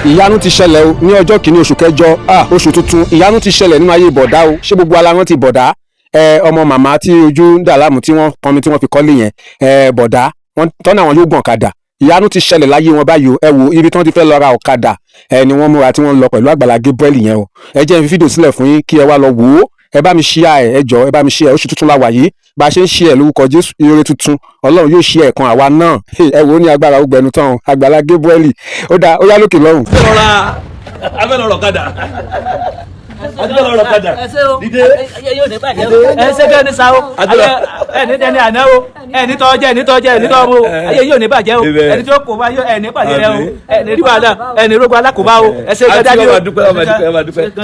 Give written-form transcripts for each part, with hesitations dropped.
ìyanu ti ṣẹlẹ̀ o ní ọjọ́ kìíní oṣù kẹjọ oṣù tuntun ìyanu ti ṣẹlẹ̀ nínú ayé bọ̀dá o ṣé gbogbo alamọ́ ti bọ̀dá ọmọ màmá tí ojú ń dà láàmú tí wọ́n pọnmi tí wọ́n fi kọ́lé yẹn bọ̀dá wọ́n tọ́nà àwọn yóò gbọ̀n ọ̀kadà ìyanu ti ṣẹlẹ̀ láyé wọn báyìí o ẹ wo ibi tí wọ́n ti fẹ́ lọ ra ọ̀kadà ni wọ́n múra tí wọ́n lọ pẹ̀lú Agbala Gabriel yẹn o ẹ jẹ́ n fi fídíò sílẹ̀ fún yín kí ẹ wá lọ wò ó ẹ bá mi share ẹ jọ̀ọ́ ẹ bá mi share oṣù tuntun la wà yìí bá a ṣe ń share lórúkọ Jésù ire tuntun Ọlọ́run yóò share ẹ̀kan àwa náà ẹ wò ó ní agbára ó gbẹnu tán Agbala Gabriel ó yá lókè lọ́rùn. abẹ́lọ́rọ̀ kadà adúlọ́rọ̀ kadà dídé ẹsẹ̀ bẹ́ẹ̀ ni sa o ẹni tẹ́ni àná o ẹni tọ́jẹ́ ẹni tọ́mú ayé yóò ní bàjẹ́ o ẹni tó kò bá yóò ẹni bàjẹ́ rẹ o ẹni rí wàhálà ẹni rógbó alákòóbá o ẹsẹ̀ gẹ́gẹ́ bí o.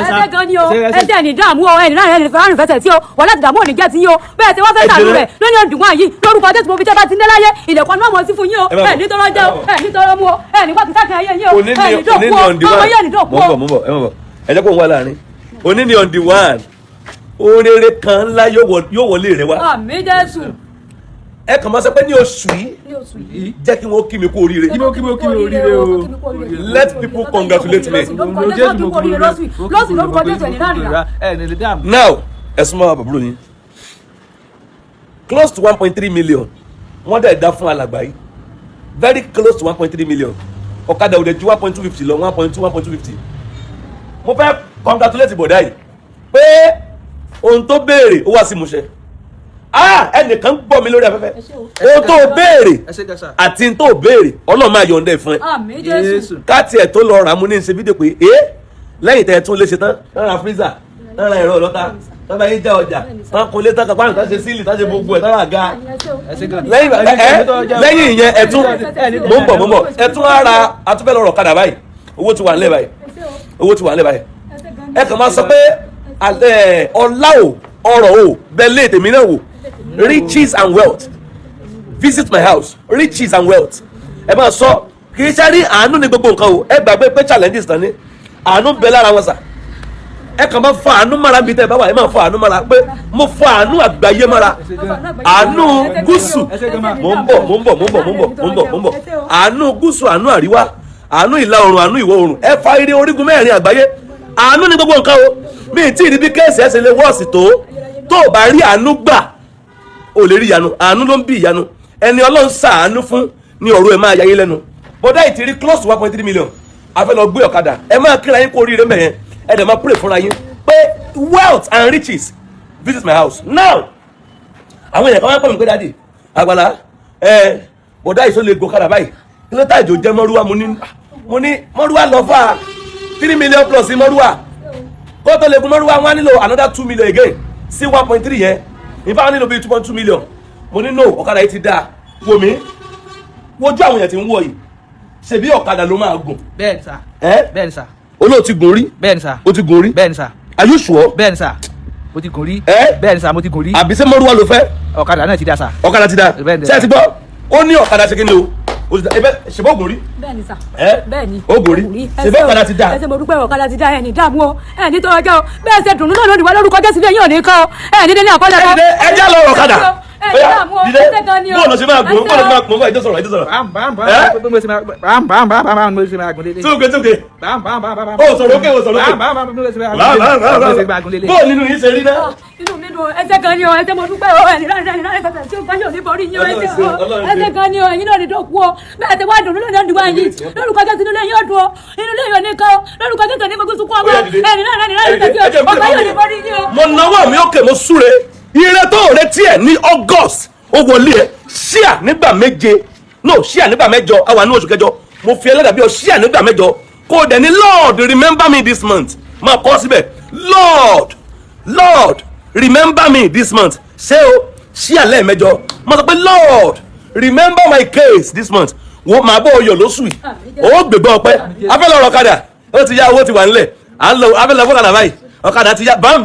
ẹsẹ̀ gan ni o ẹsẹ̀ ní dààmú o ẹni náà ẹni fẹ́ràn fẹsẹ̀ tí o wọ́n láti dààmú òní jẹ́ ti yín o bẹ́ẹ̀ tí wọ́n fẹ́ sàánú rẹ̀ lónìí ọ̀dùnkún àyí lórúkọ Jésù mo fi jẹ́ bá ti ń dé láyé ilẹ̀kùn náà mọ̀ sí fún yín o ẹni tọ́rọ jẹ́ o ẹni tọ́rọ mú o ẹni wọ́n ti sákẹ́ ayé yín o ẹni dòkú o ọmọ yẹn ni dòkú o. ẹ jẹ́ kó ń wá láàrin òní ni on the one oríire kan ńlá yóò wọlé rẹ wá. àmín Jésù. ẹ kàn máa sọ pé ní oṣù yìí jẹ́ kí wọ́n kí mi kú oríire. kí mi oríire o. let people congratulate me. now ẹ súnmọ́ àbúrò yín close to 1.3 million wọ́n dẹ̀ dá fún alàgbà yìí very close to 1.3 million ọ̀kadà òde ju 1.250 lọ 1.250 mo fẹ́ congratulate bọ̀dá yìí pé ohun tó béèrè ó wá sí ìmúṣẹ ẹnìkan gbọ́ mi lórí afẹ́fẹ́ ohun tó béèrè àti ohun tó béèrè Ọlọ́run máa yọ̀ǹda ẹ̀ fún ẹ. àmín Jésù. káàtì ẹ̀ tó lọ rà mú ní ṣe fídíò pé lẹ́yìn tẹ́ ẹ tún lè ṣe tán ra freezer ra ẹ̀rọ ọlọ́ta tán bá yín já ọjà tán kò lè tán kápá nǹkan ṣe sílì tán ṣe gbogbo ẹ̀ tán rà ga lẹ́yìn ìyẹn ẹ tún mò ń bọ̀ ẹ tún ara atúfẹ́ lọ́rọ̀ kadà báyìí owó ti wà nílẹ̀ báyìí ẹ kàn máa sọ pé ọlá o ọrọ̀ o bẹ́lẹ̀ tèmi náà wò riches and wealth visit my house riches and wealth ẹ máa sọ kì í ṣe rí àánú ní gbogbo nǹkan o ẹ gbàgbé pé challenges tán ní àánú bẹ lára wọn sà ẹ kàn máa fa àánú mára bí tẹ ẹ bá wà ẹ máa fa àánú mára pé mo fa àánú àgbáyé mára àánú gúúsù mò ń bọ̀ àánú gúúsù àánú àríwá àánú ìlà oòrùn àánú ìwọ̀ oòrùn ẹ fa ire orígun mẹ́rin àgbáyé àánú ní gbogbo nǹkan o mi tí ì rí bí kéèsì ẹsẹ̀ lè wọ́ọ̀sì tó o bá rí àánú gbà o lè rí ìyanu àánú ló ń bí ìyanu ẹni Ọlọ́run ṣàánú fún ní ọ̀rọ̀ ẹ̀ máa yáyé lẹ́nu bọ́dá yìí ti rí close to 1.3 million a fẹ́ lọ gbé ọ̀kadà ẹ máa kíra yín kó oríire mẹ́yẹn ẹ dẹ̀ máa pray fúnra yín pé wealth and riches visit my house now àwọn èèyàn kan máa ń pè mí pé dáàdì Agbala bọ́dá yìí sọ lè gòkadà báyìí kí ló tàjò jẹ́ mọ́rúwá mo ní mọ́rúwá lọ fà 3 million plus mọ́rúwá kó tó lè gun mọ́rúwá wọn á nílò another 2 million again sí 1.3 yẹn ìfá wọn nílò bíi 2.2 million mo ní no ọ̀kadà yìí ti dáa wò mí wojú àwọn èèyàn tí ń wọ̀ yìí ṣebí ọ̀kadà ló máa gùn. bẹ́ẹ̀ni sà. bẹ́ẹ̀ni sà. olóò ti gùn rí. bẹ́ẹ̀ni sà. o ti gùn rí. bẹ́ẹ̀ni sà. are you sure. bẹ́ẹ̀ni sà mo ti gùn rí. bẹ́ẹ̀ni sà mo ti gùn rí. àbí ṣé mọ́rúwá ló fẹ́. ọ̀kadà náà ti dáa sà. ọ̀kadà ti dáa ṣé ẹ ti gbọ́ ó ní ọ̀kadà ṣe kí ni o ṣèbó ògùn rí. bẹ́ẹ̀ni sà. bẹ́ẹ̀ni ògùn rí ṣèbó ọ̀kadà ti dáa. ẹsẹ̀ mo dúpẹ́ ọ̀kadà ti dáa ẹni dààmú o ẹni tó ọjọ́ bẹ́ẹ̀ ṣe dùnú náà lónìí wá lórúkọ Jésù lé yín òní kan ẹni dé ní àkọlẹ̀ kan. ẹ jẹ́ lọ ọ̀kadà dídé bọ́ọ̀lù ṣe máa gùn bọ́ọ̀lù ṣe máa gùn bọ́ọ̀lù ṣe sọ̀rọ̀ tókè ó sọ̀rọ̀ òkè bọ́ọ̀lù nínú yìí ṣe rí náà. inú mi dùn ẹsẹ̀ kan ni o ẹsẹ̀ mo dúpẹ́ o ẹni láti fẹsẹ̀ tí o gbá yóò ní borí yín o ẹsẹ̀ kan ni o ẹ̀yin náà ní dọ̀kú o bẹ́ẹ̀ tẹ wá dùn nínú ìdánwò ìdíwá yìí lórúkọ Jésù inú ilé yóò dùn o inú ilé yóò ní kan lórúkọ Jésù ní gbogbo sunkún ọmọ ẹni láti fẹsẹ̀ ọgbà yóò ní borí yín o. mo nawọ́ mi òkè mo súre ire tó retí ẹ ní August ó wọlé ẹ ṣíà nígbà méje no ṣíà nígbà mẹ́jọ àwa ní oṣù kẹjọ mo fi ẹlẹ́dàá bí ọ ṣíà nígbà mẹ́jọ kó o dẹ̀ ní Lord remember me this month máa kọ́ síbẹ̀ Lord remember me this month ṣé o ṣíà lẹ́ẹ̀mẹ́jọ máa sọ pé Lord remember my case this month wo màá bọ̀ ọyọ̀ lóṣù yìí ó gbẹ̀gbẹ́ ọpẹ́ afẹ́ lọ́rọ̀ ọ̀kadà ó ti yá owó ti wà nílẹ̀ à ń lọ afẹ́ lọ fọ́kàdà báyìí ọ̀kadà ti yá bam.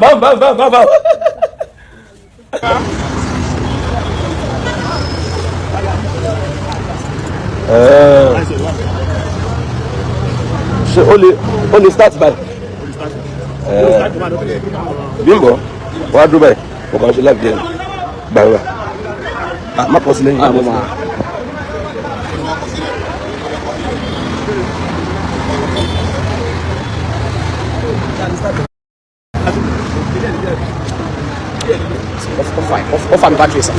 ṣe o lè start by Bímbọ́ wàá dúró báyìí ọkàn ṣe láti jẹ gbàgbà má kọ sí lẹ́yìn àmọ́ máa. ó fà mí bá kiri sàn.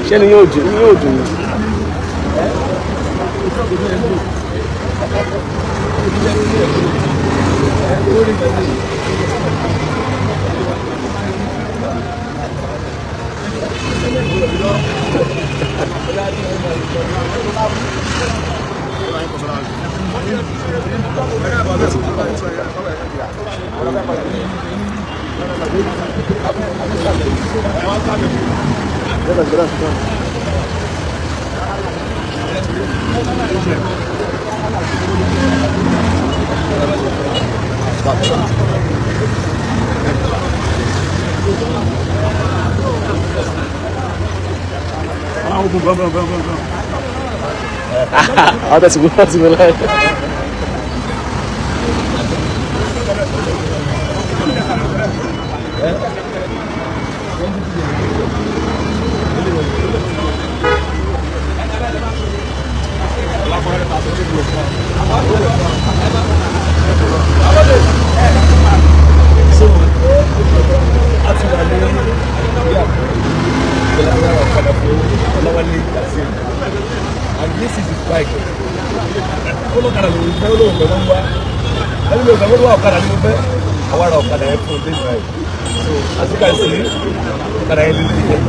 ṣé ni yóò dùn ní. Ah, that's good. That's good. And this is his bike. Okada ló ń fẹ́ olóhùn fẹ́ wọ́n wá. Ẹni mi ò fẹ́ wọ́n wá ọ̀kadà ni mo fẹ́. Àwa ra ọ̀kadà yẹn fún this ride. So as you can see, ọ̀kadà yẹn lílé yẹn.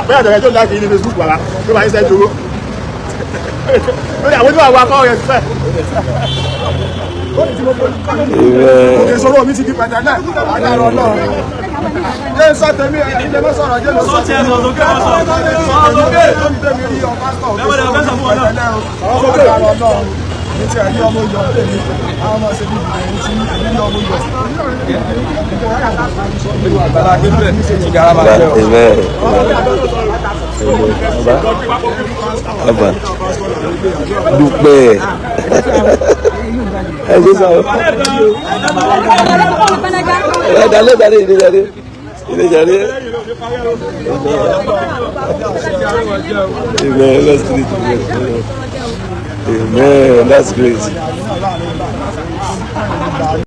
bẹ́ẹ̀ tẹ̀lé tó láti ní Facebook wàrà tó máa ń ṣe dúró lórí àwọn oníwà wa kọ́ yẹn fẹ́. òkè sọ̀rọ̀ mi ti di pẹ̀tẹ̀ náà agbára náà jẹ́ sọ tẹ̀mí ilé mọ́ sọ̀rọ̀ jẹ́ lọ sọ tẹ̀mí sọ̀rọ̀ lókè tẹ̀mí rí ọ̀pá sọ̀ agbára náà ní ti ẹ̀rí ọmọ ìjọ tẹ̀mí àwọn ọmọ ṣe bí ìbìrì ní ọmọ ìjọ. Agbala Gabriel ti gara ma jẹ o. Baba dúpẹ́ ẹ ṣe sọ ẹ dalẹ dalẹ ilé jáde ilé jáde. Amen, that's great. Amen, that's great.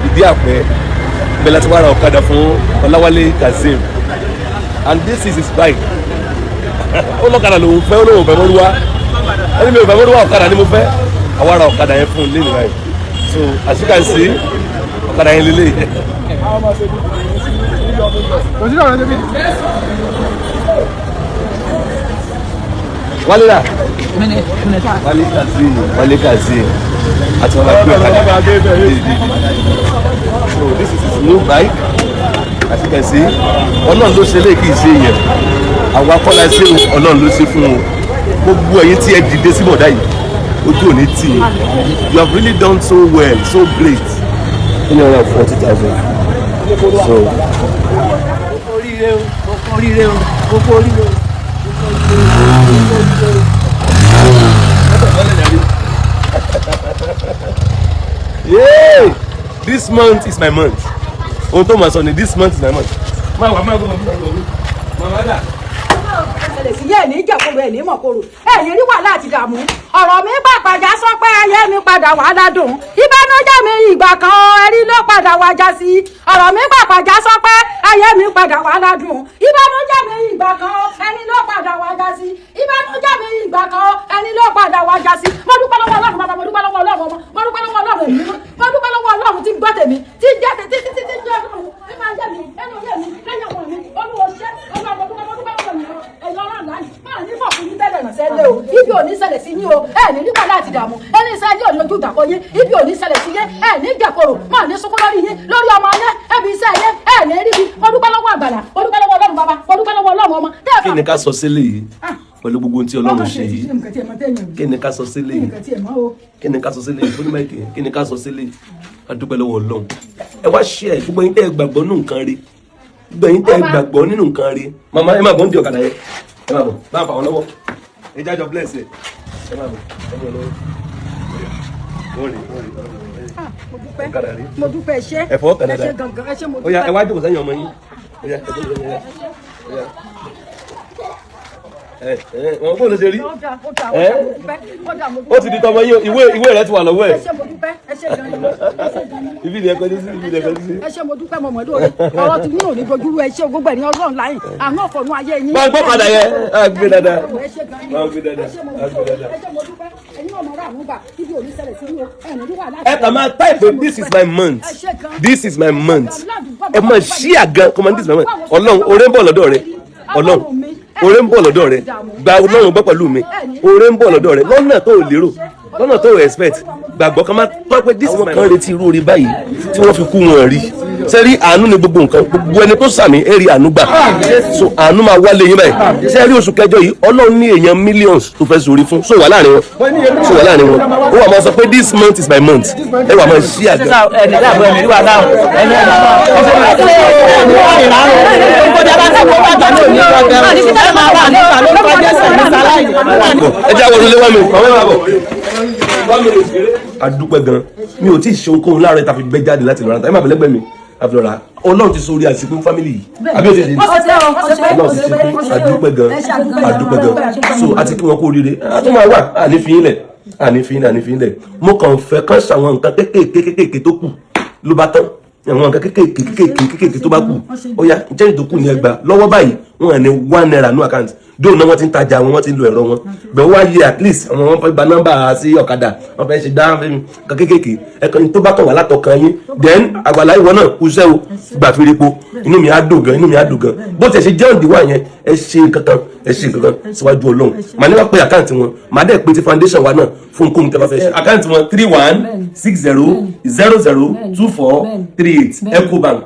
Ìdí àpẹ bẹ́ẹ̀ láti wá ra ọ̀kadà fún Ọláwálé Kazeem and this is his bike. Ọlọ́kadà lòun fẹ́ olóhùn fẹ́ mọ́lúwá ẹni mi ò fẹ́ mọ́lúwá ọ̀kadà ni mo fẹ́ àwa ra ọ̀kadà yẹn fún un lé nìyẹn so as you can see ọ̀kadà yẹn lélẹ̀. Wálé rà Wálé Kazeem àti wọn bá gbé ọ̀kadà so this is his new bike as you can see ọlọ́run ló ṣe lé kì í ṣe yẹn àwọn akọ́lá ṣe ọlọ́run ló ṣe fún un gbogbo ẹ̀yin tí ẹ dìde sí bọ̀dá yìí ojú ò ní tì í you have really done so well so great 340,000 so. oríire o oríire o oríire o. Yeah, this month is my month. Ohun tó máa sọ ni this month is my month. Máa wà máa gbọ́ máa wà dà. Yẹ́ ní ìjàkóró ẹ̀ ní mọ̀kóró ẹ̀ ní rí wàhálà àti ìdààmú ọ̀rọ̀ mi pàpàjà sọ pé ayé mi padà wà ládùn ìbànújẹ́ mi ìgbà kan ẹ̀rí ló padà wá já sí ọ̀rọ̀ mi pàpàjà sọ pé ayé mi padà wà ládùn ìbànújẹ́ mi ìgbà kan ẹni ló padà wá já sí ìbànújẹ́ mi ìgbà kan ẹni ló padà wá já sí mo dúpẹ́ lọ́wọ́ Ọlọ́run bàbá mo dúpẹ́ lọ́wọ́ Ọlọ́run ọmọ mo dúpẹ́ lọ́wọ́ Ọlọ́run èmi mo dúpẹ́ lọ́wọ́ Ọlọ́run tí ń gbọ́ tèmi tí ń jẹ́ tètè tí ń jẹ́ Ọlọ́run tí máa ń jẹ́ mi ẹnu ilé mi lẹ́yìn ọmọ mi olúwo ṣẹ́ ọlọ́run mo dúpẹ́ lọ́wọ́ mi ẹ̀yọ́ ọlọ́run láyé máa ní fọ̀kùn ní bẹ́ẹ̀ lọ́nà sẹ́lẹ̀ o ibi ò ní ṣẹlẹ̀ sí yín o ẹ̀ ní nípa láti dààmú ẹni sẹ́yìn ò ní ojú ìdàpọ̀ yín ibi ò ní ṣẹlẹ̀ sí yín ẹ̀ ní jẹ̀kọ̀rọ̀ máa ní sunkún lórí yín lórí ọmọ yẹn ẹbí iṣẹ́ yẹn ẹ̀ ní rí bi mo dúpẹ́ lọ́wọ́ Àgbàlá mo dúpẹ́ lọ́wọ́ Ọlọ́run bàbá mo dúpẹ́ lọ́wọ́ Ọlọ́run ọmọ. Kí ni ká sọ sílẹ̀ yìí pẹ̀lú gbogbo tí Ọlọ́run ṣe yìí kí ni ká sọ sílẹ̀ yìí kí ni ká sọ sílẹ̀ yìí fúnni máìkì kí ni ká sọ sílẹ̀ yìí a dúpẹ́ lọ́wọ́ Ọlọ́run ẹ wá ṣe ẹ gbogbo yín tẹ́ ẹ gbàgbọ́ nínú nǹkan rí gbogbo yín tẹ́ ẹ gbàgbọ́ nínú nǹkan rí màmá ẹ má bọ̀ ń di ọ̀kadà yẹn ẹ má bọ̀ bá ń fa wọn lọ́wọ́ ẹ jájọ bless ẹ ẹ má bọ̀ ẹ má lọ́wọ́ mo dúpẹ́ ṣe ẹ fọwọ́ kàn ẹ ṣe dáadáa gangan ẹ ṣe mo ó yá ẹ dúpẹ́. wá jókòó sẹ́yìn ọmọ yín ó yá ẹ jókòó sẹ́yìn ó yá wọn bó ló ṣe rí ó ti di tọmọ yín ìwé rẹ ti wà lọ́wọ́ ẹ ẹ ṣe mo dúpẹ́ ẹ ṣe gangan ibi ni ẹ kọjú sí ibi ni ẹ kọjú sí. ẹ ṣe mo dúpẹ́ mọ̀mọ́ lóore ọ̀rọ̀ tí yín ò ní dojúrú ẹ ṣe gbogbo ẹ̀yin Ọlọ́run láyìn àwọn ọ̀fọ̀nù ayé yín. máa gbọ́ padà yẹn á gbé dáadáa ẹ ṣe gangan máa gbé dáadáa ẹ ṣe mo á gbé dúpẹ́ dáadáa. ẹ ṣe mo dúpẹ́ ẹ̀yin ọmọ rà àmúgbà ibi ò ní ṣẹlẹ̀ sí yín o ẹ̀ ní wà láti. ẹ kàn máa type this is my month this is my month ẹ máa ṣí àgàn kọ́ máa this is my month Ọlọ́run oore ń bọ̀ lọ́dọ̀ rẹ Ọlọ́run oore ń bọ̀ lọ́dọ̀ rẹ gba Ọlọ́run gbọ́ pẹ̀lú mi oore ń bọ̀ lọ́dọ̀ rẹ lọ́nà tó o lérò lọ́nà tó o expect gbàgbọ́ kan máa tọ́ pé this is my kan retí irú orí báyìí tí wọ́n fi kú wọn rí sẹ́rí àánú ni gbogbo nǹkan gbogbo ẹni tó sàmì ẹ̀rí àánú gbà so àánú máa wálé yín báyìí sẹ́rí oṣù kẹjọ yìí Ọlọ́run ní èèyàn millions tó fẹ́ sórí fún so wà láàrin wọn so wà láàrin wọn ó wà máa sọ pé this month is my month ẹ wà máa ṣí àgbà. ẹni láàbọ̀ ẹni wà náà ẹni ẹ jẹ́ àwọn olùlé wá mi àwọn ẹ̀ máa bọ̀. adúpẹ́ gan mi ò tí ì ṣe ohunkóhun láàárọ̀ tàbí gbé jáde láti lọ́ra ẹ má bẹ̀lẹ́gbẹ̀ mi àfihàn Ọlọ́run ti sórí àsìkò fámìlì yìí àbí ó ti ṣe Ọlọ́run ti ṣe pé adúpẹ́ gan so àti kí wọn kó oríire a tún máa wà ànífín lẹ̀ mo kàn fẹ́ kán ṣàwọn nǹkan kéékèèké tó kù ló bá tán àwọn nǹkan kéékèèké tó bá kù ó yá jẹ́yìn tó kù ní ẹgbàá lọ́wọ́ báyìí wọn ní £1 ní àkáǹtì dóò náà wọ́n ti ń tajà wọn ti ń lo ẹ̀rọ wọn bẹ́ẹ̀ wá yẹ at least àwọn wọn fẹ́ gba nọ́mbà sí ọ̀kadà wọn fẹ́ ṣe dáhùn nǹkan kéékèèké ẹ̀kan tó bá kàn wá látọkàn yín then Àgbàlá ìwọ náà kú iṣẹ́ o gbà fi repo inú mi á dùn gan bó ti ṣe jẹ́ òǹdíwà yẹn ẹ ṣe kankan síwájú Ọlọ́run màá ní wá pé àkáǹtì wọn màá dẹ̀ pé ti foundation wa náà fún kóhun tẹ́ bá fẹ́ ṣe àkáǹtì wọn 3160002438 Ecobank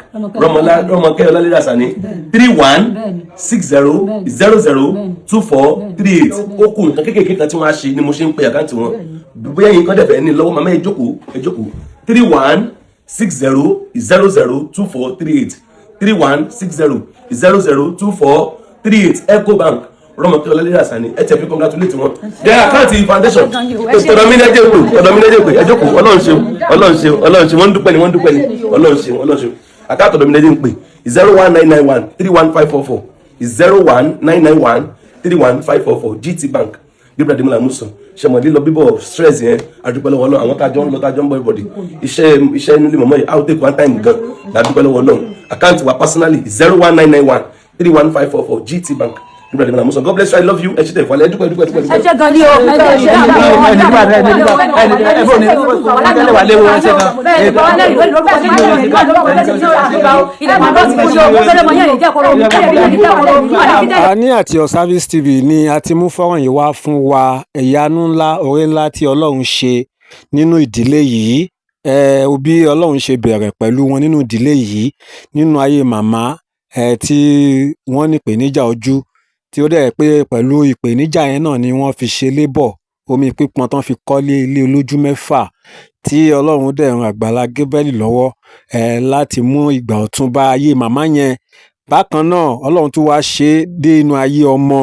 Rọmọkẹ́ Ọlálérè Àsàní 3160002438 ó kù nǹkan kéékèèké kan tí wọ́n á ṣe ni mo ṣe ń pe àkáǹtì wọn bóyá yín kan dẹ̀fẹ̀ ní lọ́wọ́ màmá ẹ jókòó 3160002438 3160002438 Ecobank Rọmọkẹ́ Ọlálérè Àsàní ẹ tẹ̀ fi congratulate wọn their account foundation tọ̀dọ̀ mi ní ẹjẹ́ pé ẹ jókòó Ọlọ́run ṣeun wọ́n dúpẹ́ ni Ọlọ́run ṣeun account tọ̀dọ̀ mi ní ẹjẹ́ pé 01991 31544 01991 GT Bank Gabriel Adémọ́lá Musa ṣẹmọdé lọ bíbọ̀ stress yẹn adúpẹ́ lọ́wọ́ Ọlọ́run àwọn tájọ́ ń lọ tájọ́ ń bọ̀ everybody iṣẹ́ inú ilé mọ̀mọ́ yìí out take one time gan ládùúpẹ́ lọ́wọ́ Ọlọ́run account wa personally 01991 31544 GT Bank Gabriel Adémọ́lá Musa God bless you I love you ẹ ṣe tẹ̀ fọlẹ́ dúpẹ́. ẹ ṣe gan ni o ẹ ṣe Àti Service TV ni a ti mú fọ́nrán yìí wá fún wa ìyanu ńlá oore ńlá tí Ọlọ́run ṣe nínú ìdílé yìí bí Ọlọ́run ṣe bẹ̀rẹ̀ pẹ̀lú wọn nínú ìdílé yìí nínú ayé màmá tí wọ́n ní ìpèníjà ojú tí ó dẹ̀ pé pẹ̀lú ìpèníjà yẹn náà ni wọ́n fi ṣe labour omi pípọn tán fi kọ́lé ilé olójú mẹ́fà tí ọlọ́run dẹ̀ ran Agbala Gabriel lọ́wọ́ láti mú ìgbà ọ̀tun bá ayé màmá yẹn. Bákan náà ọlọ́run tún wá ṣe é dé inú ayé ọmọ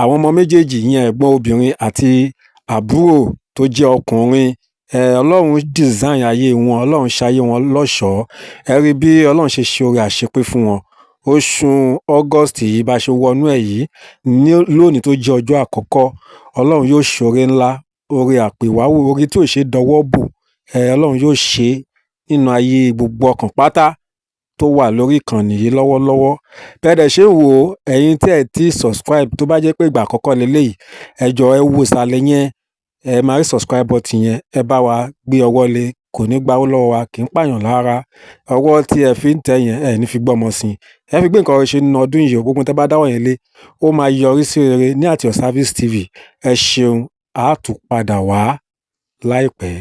àwọn ọmọ méjèèjì yẹn ẹ̀gbọ́n obìnrin àti àbúrò tó jẹ́ ọkùnrin ọlọ́run design ayé wọn, ọlọ́run ṣayé wọn lọ́ṣọ̀ọ́. Ẹ rí bí ọlọ́run ṣe ṣe oore àṣepé fún wọn. Oṣù August yìí bá ṣe wọnú ẹ̀ yìí lónìí tó jẹ́ ọjọ́ àkọ́kọ́, ọlọ́run yóò ṣoore ńlá, oore àpèwáwò, oore tí ò ṣe dọwọ́ bò ọlọ́run yóò ṣe nínú ayé gbogbo ọkàn pátá tó wà lórí ìkànnì yìí lọ́wọ́lọ́wọ́. Bẹ́ẹ̀ dẹ̀ ṣe ń wò ó, ẹ̀yin tí ẹ̀ ti subscribe tó bá jẹ́ pé ìgbà àkọ́kọ́ leléyìí, ẹ jọ̀ọ́ ẹ wo ìsàlẹ̀ yẹn, ẹ máa rí subscribe button yẹn, ẹ bá wa gbé ọwọ́ lé, kò ní gbawó lọ́wọ́ wa, kì í pààyàn lára. Ọwọ́ tí ẹ fi ń tẹ̀ yẹn ẹ ní fi gbọ́mọ sí i. Ẹ fi gbé nǹkan rere ṣe nínú ọdún yìí, gbogbo tẹ́ bá dáwọ́ yẹn lé, ó máa yọrí sí rere ní At Your Service TV. Ẹ ṣeun, a tún padà wá láìpẹ́.